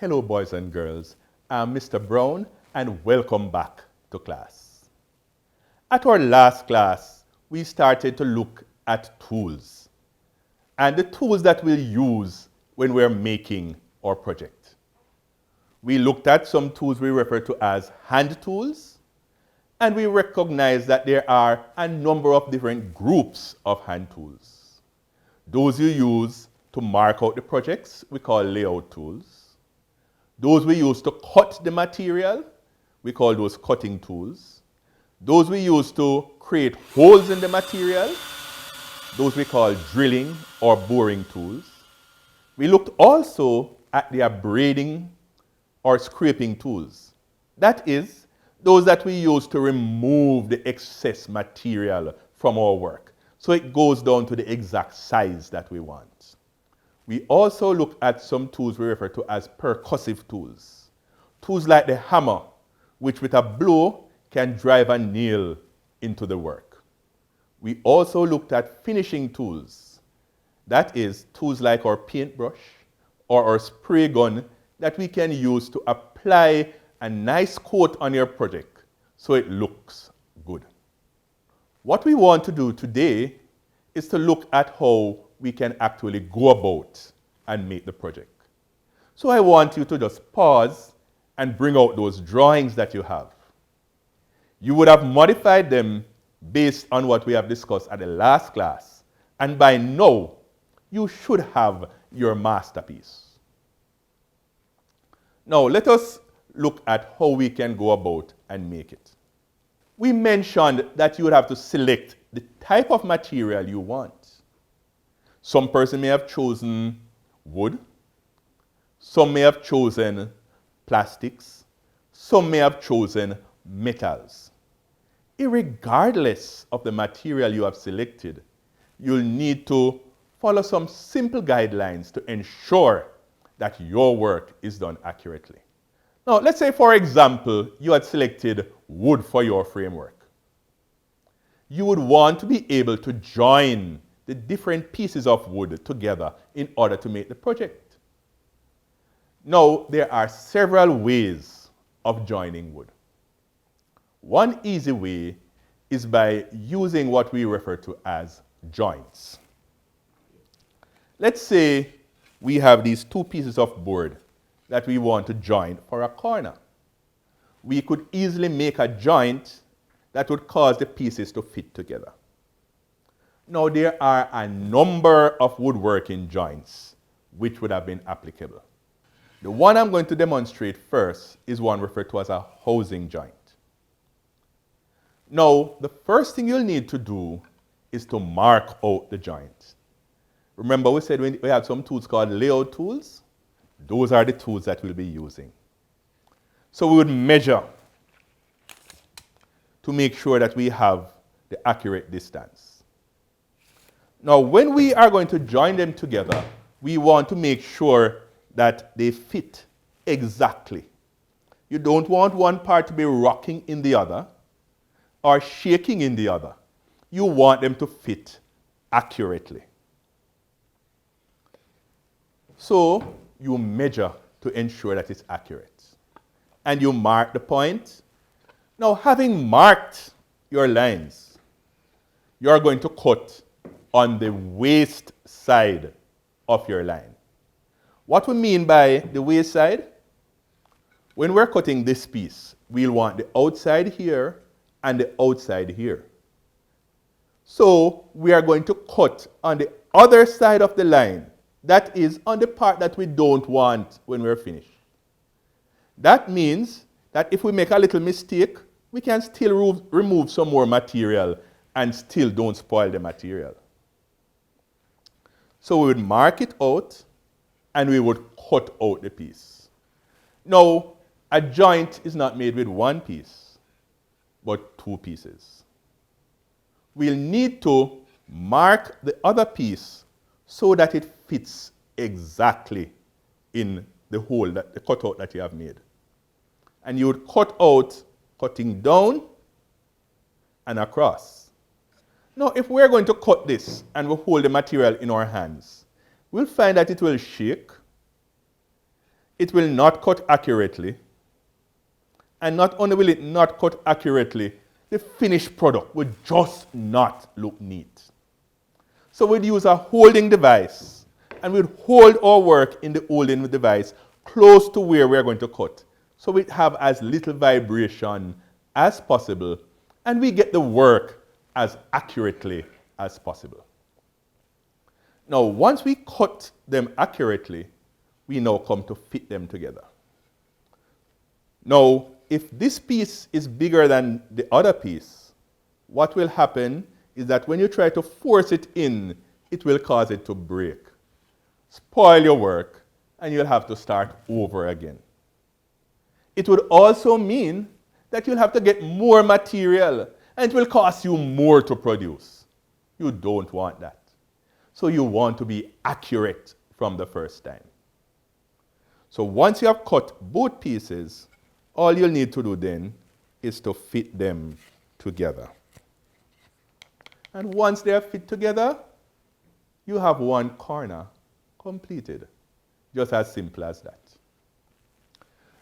Hello, boys and girls. I'm Mr. Brown, and welcome back to class. At our last class, we started to look at tools and the tools that we'll use when we're making our project. We looked at some tools we refer to as hand tools, and we recognize that there are a number of different groups of hand tools. Those you use to mark out the projects, we call layout tools. Those we use to cut the material, we call those cutting tools. Those we use to create holes in the material, those we call drilling or boring tools. We looked also at the abrading or scraping tools. That is, those that we use to remove the excess material from our work, so it goes down to the exact size that we want. We also look at some tools we refer to as percussive tools. Tools like the hammer, which with a blow can drive a nail into the work. We also looked at finishing tools. That is, tools like our paintbrush or our spray gun that we can use to apply a nice coat on your project so it looks good. What we want to do today is to look at how we can actually go about and make the project. So I want you to just pause and bring out those drawings that you have. You would have modified them based on what we have discussed at the last class, and by now you should have your masterpiece. Now let us look at how we can go about and make it. We mentioned that you would have to select the type of material you want. Some person may have chosen wood, some may have chosen plastics, some may have chosen metals. Irregardless of the material you have selected, you'll need to follow some simple guidelines to ensure that your work is done accurately. Now, let's say, for example, you had selected wood for your framework. You would want to be able to join the different pieces of wood together in order to make the project. Now, there are several ways of joining wood. One easy way is by using what we refer to as joints. Let's say we have these two pieces of board that we want to join for a corner. We could easily make a joint that would cause the pieces to fit together. Now, there are a number of woodworking joints which would have been applicable. The one I'm going to demonstrate first is one referred to as a housing joint. Now, the first thing you'll need to do is to mark out the joint. Remember we said we have some tools called layout tools? Those are the tools that we'll be using. So we would measure to make sure that we have the accurate distance. Now, when we are going to join them together, we want to make sure that they fit exactly. You don't want one part to be rocking in the other or shaking in the other. You want them to fit accurately. So you measure to ensure that it's accurate. And you mark the point. Now, having marked your lines, you're going to cut on the waist side of your line. What we mean by the waist side? When we're cutting this piece, we'll want the outside here and the outside here. So we are going to cut on the other side of the line. That is on the part that we don't want when we're finished. That means that if we make a little mistake, we can still remove some more material and still don't spoil the material. So we would mark it out and we would cut out the piece. Now, a joint is not made with one piece, but two pieces. We'll need to mark the other piece so that it fits exactly in the hole, the cutout that you have made. And you would cut out, cutting down and across. Now, if we're going to cut this and we hold the material in our hands, we'll find that it will shake. it will not cut accurately. And not only will it not cut accurately, the finished product would just not look neat. So we'd use a holding device, and we'd hold our work in the holding device close to where we're going to cut. So we'd have as little vibration as possible, and we get the work as accurately as possible. Now, once we cut them accurately, we now come to fit them together. Now, if this piece is bigger than the other piece, what will happen is that when you try to force it in, it will cause it to break, spoil your work, and you'll have to start over again. It would also mean that you'll have to get more material, and it will cost you more to produce. You don't want that. So you want to be accurate from the first time. So once you have cut both pieces, all you'll need to do then is to fit them together. And once they are fit together, you have one corner completed. Just as simple as that.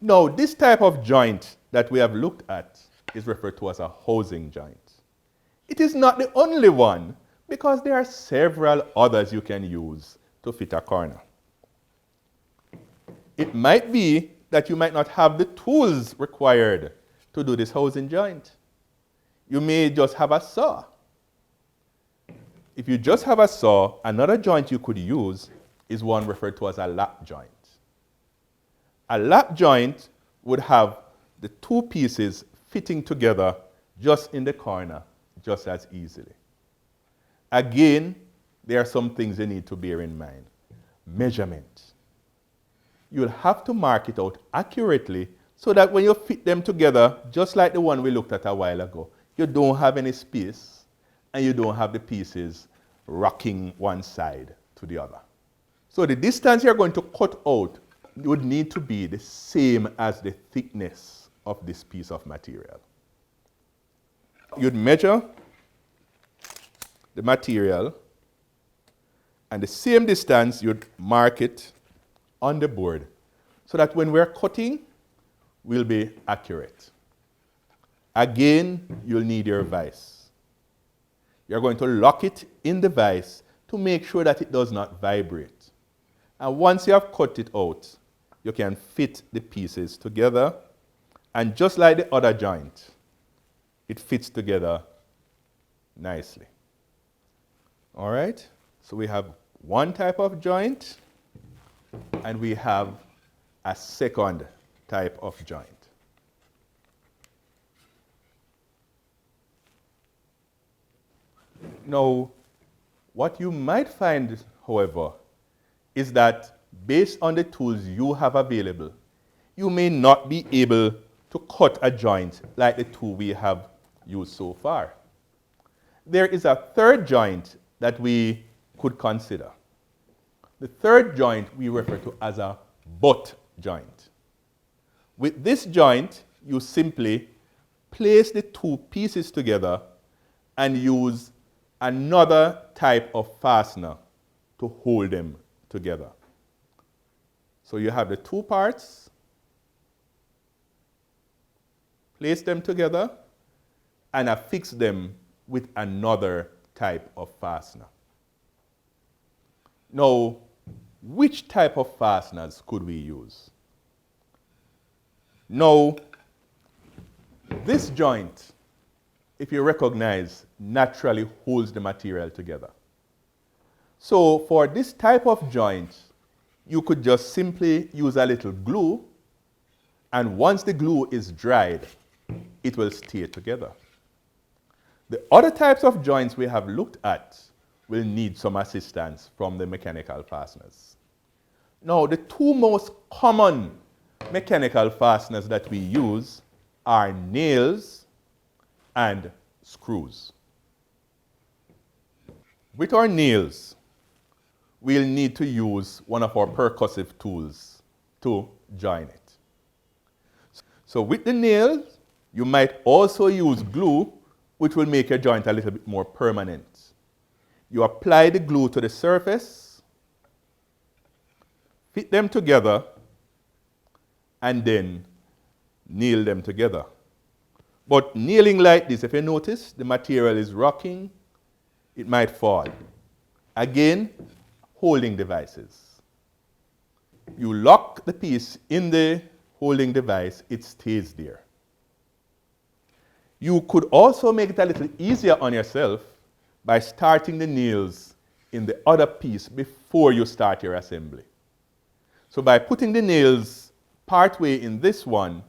Now, this type of joint that we have looked at is referred to as a housing joint. It is not the only one, because there are several others you can use to fit a corner. It might be that you might not have the tools required to do this housing joint. You may just have a saw. If you just have a saw, another joint you could use is one referred to as a lap joint. A lap joint would have the two pieces fitting together just in the corner, just as easily. Again, there are some things you need to bear in mind. Measurement. You'll have to mark it out accurately so that when you fit them together, just like the one we looked at a while ago, you don't have any space and you don't have the pieces rocking one side to the other. So the distance you're going to cut out would need to be the same as the thickness of this piece of material. You'd measure the material, and the same distance you'd mark it on the board so that when we're cutting, we'll be accurate. Again, you'll need your vise. You're going to lock it in the vise to make sure that it does not vibrate. And once you have cut it out, you can fit the pieces together, and just like the other joint, it fits together nicely. All right, so we have one type of joint, and we have a second type of joint. Now, what you might find, however, is that based on the tools you have available, you may not be able to cut a joint like the two we have used so far. There is a third joint that we could consider. The third joint we refer to as a butt joint. With this joint, you simply place the two pieces together and use another type of fastener to hold them together. So you have the two parts, place them together, and affix them with another type of fastener. Now, which type of fasteners could we use? Now, this joint, if you recognize, naturally holds the material together. So for this type of joint, you could just simply use a little glue, and once the glue is dried, it will stay together. The other types of joints we have looked at will need some assistance from the mechanical fasteners. Now, the two most common mechanical fasteners that we use are nails and screws. With our nails, we'll need to use one of our percussive tools to join it. So with the nails, you might also use glue, which will make your joint a little bit more permanent. You apply the glue to the surface, fit them together, and then nail them together. But nailing like this, if you notice, the material is rocking, it might fall. Again, holding devices. You lock the piece in the holding device, it stays there. You could also make it a little easier on yourself by starting the nails in the other piece before you start your assembly. So by putting the nails partway in this one,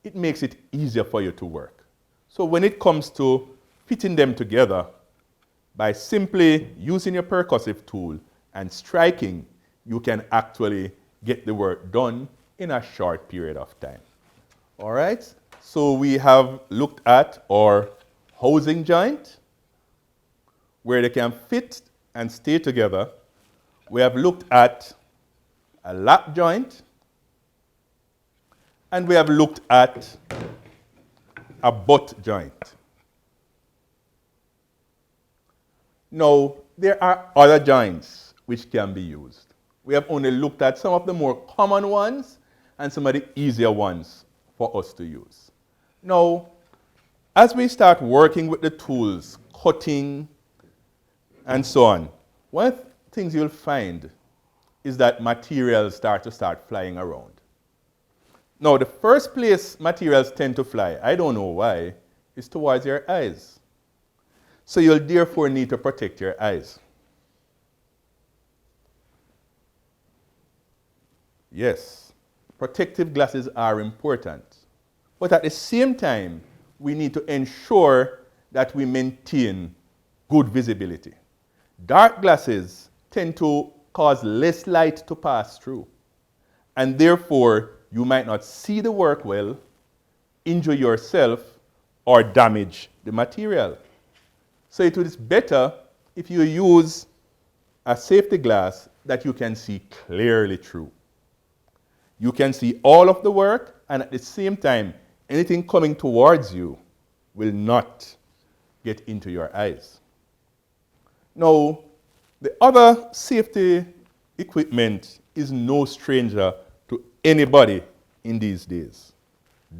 it makes it easier for you to work. So when it comes to fitting them together, by simply using your percussive tool and striking, you can actually get the work done in a short period of time. All right, so we have looked at our housing joint, where they can fit and stay together. We have looked at a lap joint, and we have looked at a butt joint. Now, there are other joints which can be used. We have only looked at some of the more common ones and some of the easier ones for us to use. Now, as we start working with the tools, cutting, and so on, one of the things you'll find is that materials start flying around. Now, the first place materials tend to fly, I don't know why, is towards your eyes. So you'll therefore need to protect your eyes. Yes, protective glasses are important. But at the same time, we need to ensure that we maintain good visibility. Dark glasses tend to cause less light to pass through. And therefore, you might not see the work well, injure yourself, or damage the material. So it is better if you use a safety glass that you can see clearly through. You can see all of the work, and at the same time, anything coming towards you will not get into your eyes. Now, the other safety equipment is no stranger to anybody in these days.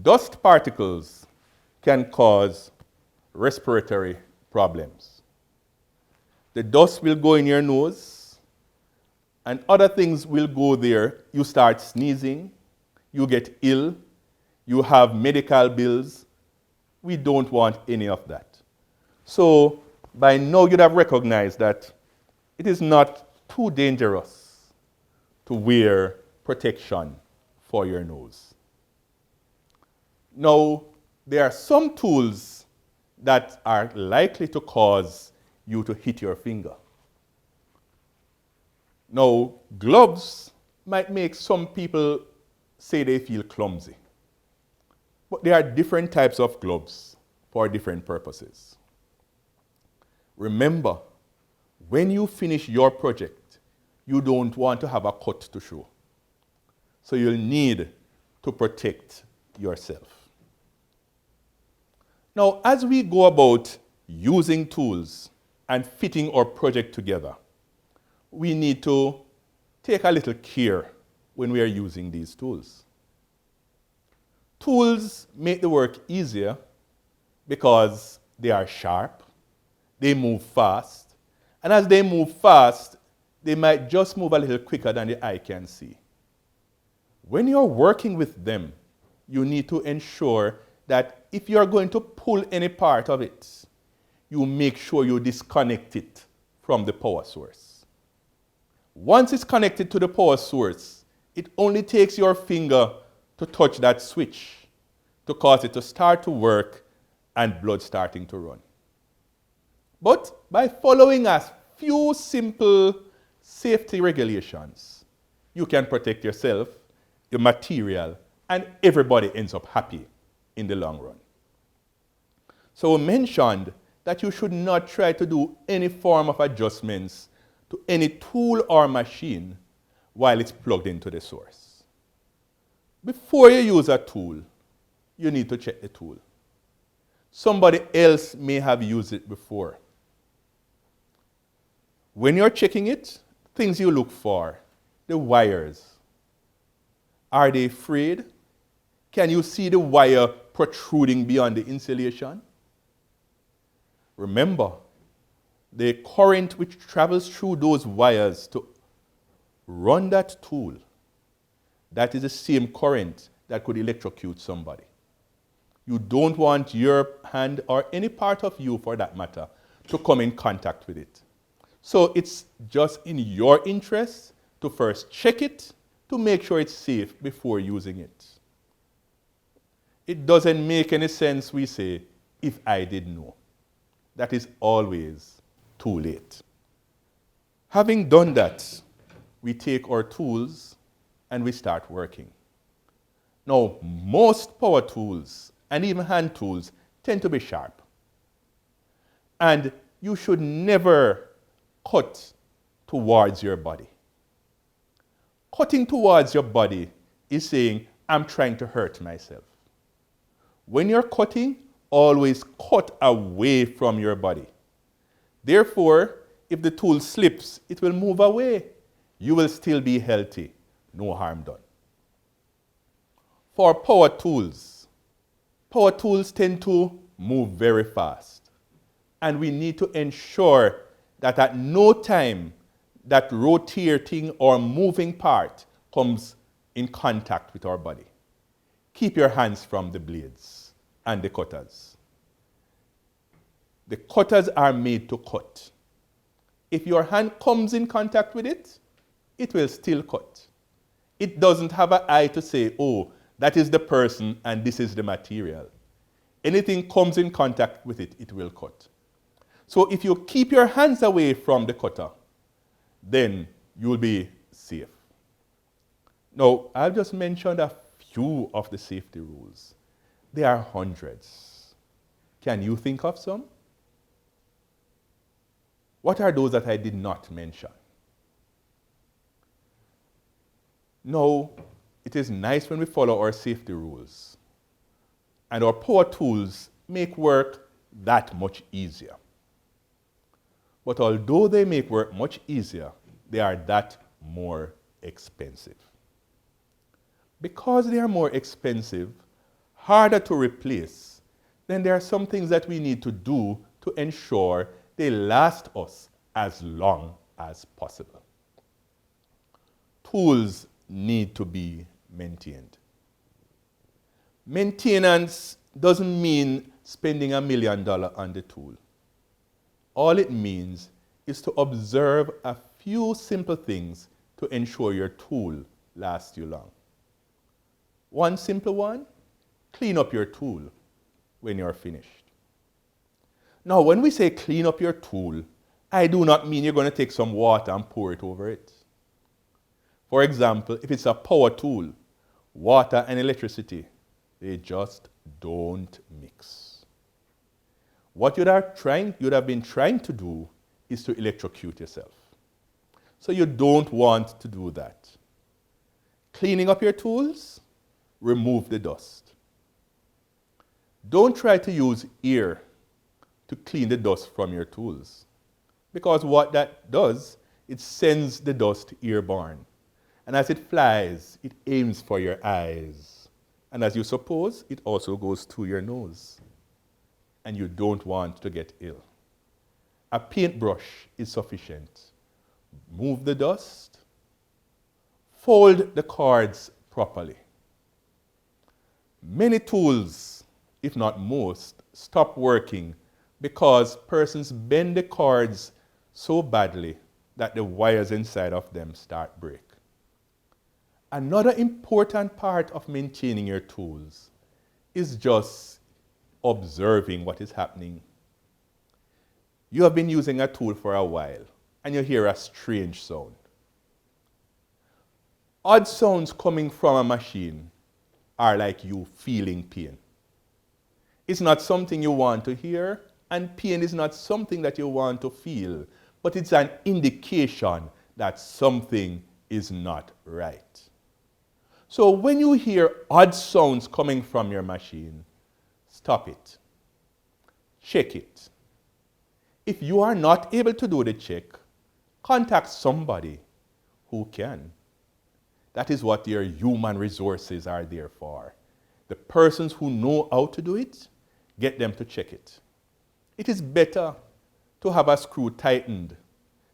Dust particles can cause respiratory problems. The dust will go in your nose, and other things will go there. You start sneezing, you get ill, you have medical bills. We don't want any of that. So by now you'd have recognized that it is not too dangerous to wear protection for your nose. Now, there are some tools that are likely to cause you to hit your finger. Now, gloves might make some people say they feel clumsy. But there are different types of gloves for different purposes. Remember, when you finish your project, you don't want to have a cut to show. So you'll need to protect yourself. Now, as we go about using tools and fitting our project together, we need to take a little care when we are using these tools. Tools make the work easier because they are sharp, they move fast, and as they move fast, they might just move a little quicker than the eye can see. When you're working with them, you need to ensure that if you're going to pull any part of it, you make sure you disconnect it from the power source. Once it's connected to the power source, it only takes your finger to touch that switch to cause it to start to work and blood starting to run. But by following a few simple safety regulations, you can protect yourself, your material, and everybody ends up happy in the long run. So we mentioned that you should not try to do any form of adjustments to any tool or machine while it's plugged into the source. Before you use a tool, you need to check the tool. Somebody else may have used it before. When you're checking it, things you look for, the wires. Are they frayed? Can you see the wire protruding beyond the insulation? Remember, the current which travels through those wires to run that tool, that is the same current that could electrocute somebody. You don't want your hand or any part of you, for that matter, to come in contact with it. So it's just in your interest to first check it to make sure it's safe before using it. It doesn't make any sense we say, if I didn't know. That is always too late. Having done that, we take our tools and we start working. Now, most power tools and even hand tools tend to be sharp. And you should never cut towards your body. Cutting towards your body is saying, I'm trying to hurt myself. When you're cutting, always cut away from your body. Therefore, if the tool slips, it will move away. You will still be healthy. No harm done. For power tools tend to move very fast. And we need to ensure that at no time that rotating or moving part comes in contact with our body. Keep your hands from the blades and the cutters. The cutters are made to cut. If your hand comes in contact with it, it will still cut. It doesn't have an eye to say, oh, that is the person and this is the material. Anything comes in contact with it, it will cut. So if you keep your hands away from the cutter, then you'll be safe. Now, I've just mentioned a few of the safety rules. There are hundreds. Can you think of some? What are those that I did not mention? No, it is nice when we follow our safety rules. And our power tools make work that much easier. But although they make work much easier, they are that more expensive. Because they are more expensive, harder to replace, then there are some things that we need to do to ensure they last us as long as possible. Tools need to be maintained. Maintenance doesn't mean spending $1 million on the tool. All it means is to observe a few simple things to ensure your tool lasts you long. One simple one, clean up your tool when you're finished. Now, when we say clean up your tool, I do not mean you're going to take some water and pour it over it. For example, if it's a power tool, water and electricity, they just don't mix. What you'd have been trying to do is to electrocute yourself. So you don't want to do that. Cleaning up your tools, remove the dust. Don't try to use air to clean the dust from your tools. Because what that does, it sends the dust airborne. And as it flies, it aims for your eyes. And as you suppose, it also goes to your nose. And you don't want to get ill. A paintbrush is sufficient. Move the dust. Fold the cards properly. Many tools, if not most, stop working because persons bend the cards so badly that the wires inside of them start break. Another important part of maintaining your tools is just observing what is happening. You have been using a tool for a while and you hear a strange sound. Odd sounds coming from a machine are like you feeling pain. It's not something you want to hear, and pain is not something that you want to feel, but it's an indication that something is not right. So when you hear odd sounds coming from your machine, stop it. Check it. If you are not able to do the check, contact somebody who can. That is what your human resources are there for. The persons who know how to do it, get them to check it. It is better to have a screw tightened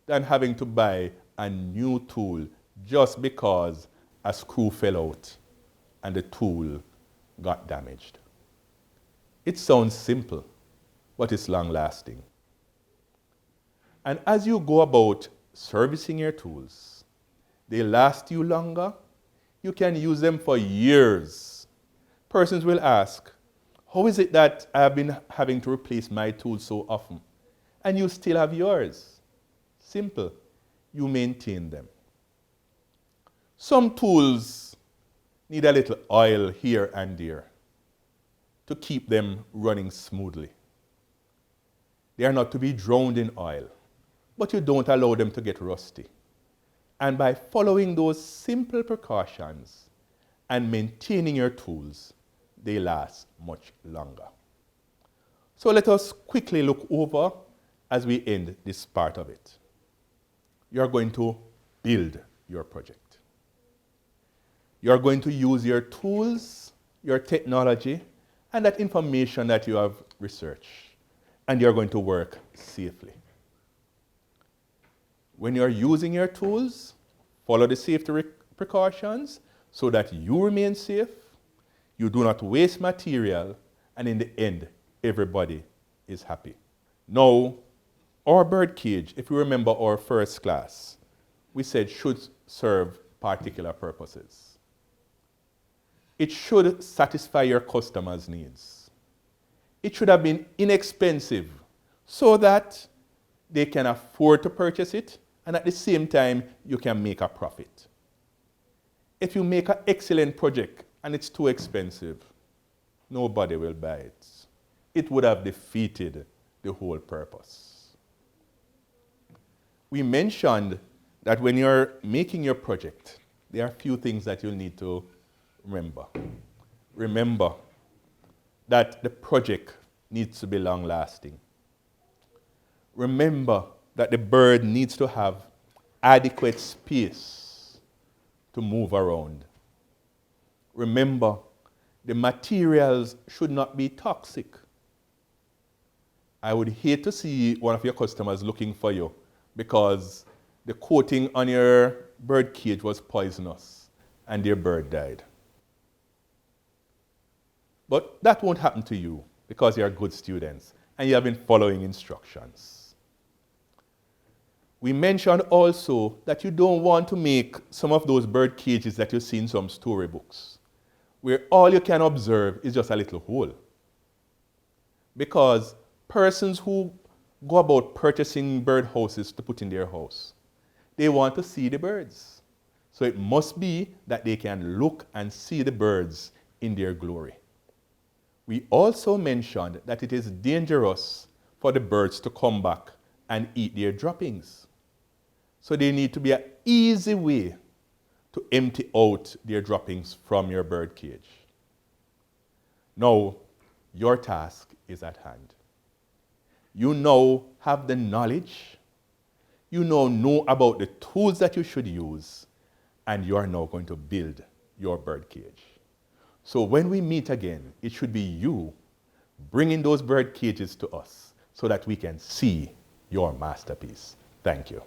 than having to buy a new tool just because a screw fell out and the tool got damaged. It sounds simple, but it's long-lasting. And as you go about servicing your tools, they last you longer. You can use them for years. Persons will ask, how is it that I have been having to replace my tools so often? And you still have yours. Simple. You maintain them. Some tools need a little oil here and there to keep them running smoothly. They are not to be drowned in oil, but you don't allow them to get rusty. And by following those simple precautions and maintaining your tools, they last much longer. So let us quickly look over as we end this part of it. You're going to build your project. You're going to use your tools, your technology, and that information that you have researched, and you're going to work safely. When you're using your tools, follow the safety precautions so that you remain safe, you do not waste material, and in the end, everybody is happy. Now, our bird cage, if you remember our first class, we said should serve particular purposes. It should satisfy your customers' needs. It should have been inexpensive so that they can afford to purchase it, and at the same time, you can make a profit. If you make an excellent project and it's too expensive, nobody will buy it. It would have defeated the whole purpose. We mentioned that when you're making your project, there are a few things that you'll need to remember. Remember that the project needs to be long-lasting. Remember that the bird needs to have adequate space to move around. Remember, the materials should not be toxic. I would hate to see one of your customers looking for you because the coating on your bird cage was poisonous and their bird died. But that won't happen to you because you're good students and you have been following instructions. We mentioned also that you don't want to make some of those bird cages that you see in some storybooks, where all you can observe is just a little hole. Because persons who go about purchasing bird houses to put in their house, they want to see the birds. So it must be that they can look and see the birds in their glory. We also mentioned that it is dangerous for the birds to come back and eat their droppings. So there need to be an easy way to empty out their droppings from your bird cage. Now, your task is at hand. You now have the knowledge. You now know about the tools that you should use, and you are now going to build your bird cage. So when we meet again, it should be you bringing those bird cages to us so that we can see your masterpiece. Thank you.